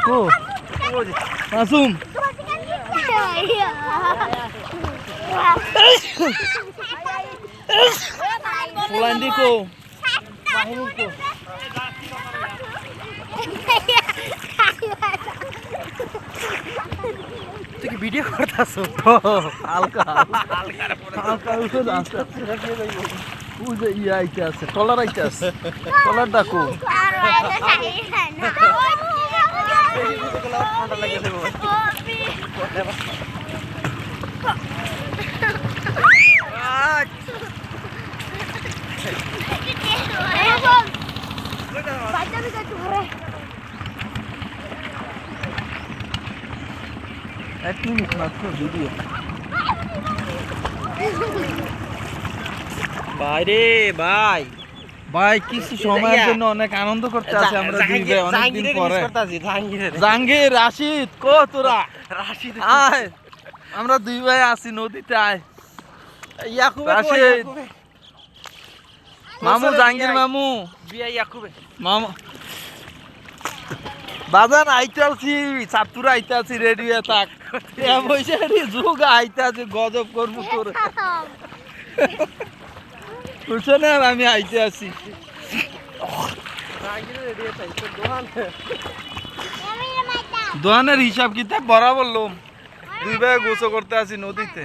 কো মাসুম পোলান্ডি কো মাহমুদ কো তুই কি ভিডিও করতাছ হালকা হালকা উঠে আস্তে আস্তে ইয়ে আইতে আছে টলার আইতে আছে টলার ডাকো এক মিনিট মাত্র ভিডিও বাইরে ভাই ভাই কিছু সময়ের জন্য অনেক আনন্দ করতে আছে আমরা দুই ভাই অনেকদিন পরে জাহাঙ্গীর রাশিদ কো তোরা রাশিদ আয় আমরা দুই ভাই আছি নদীতে আয় ইয়াকুবে রাশিদ মামু জাহাঙ্গীর মামু বিয়া ইয়াকুবে মামু বাজান আইতাছি ছাত্র আইতাছি রেডি হয়ে থাক এ বসে যুগ আইতাছি গজব করবো তোর বুঝছো না আমি আইতে আছি দোকানের হিসাব কিতাব বরাবর লোম দুই ভাই গোসল করতে আছি নদীতে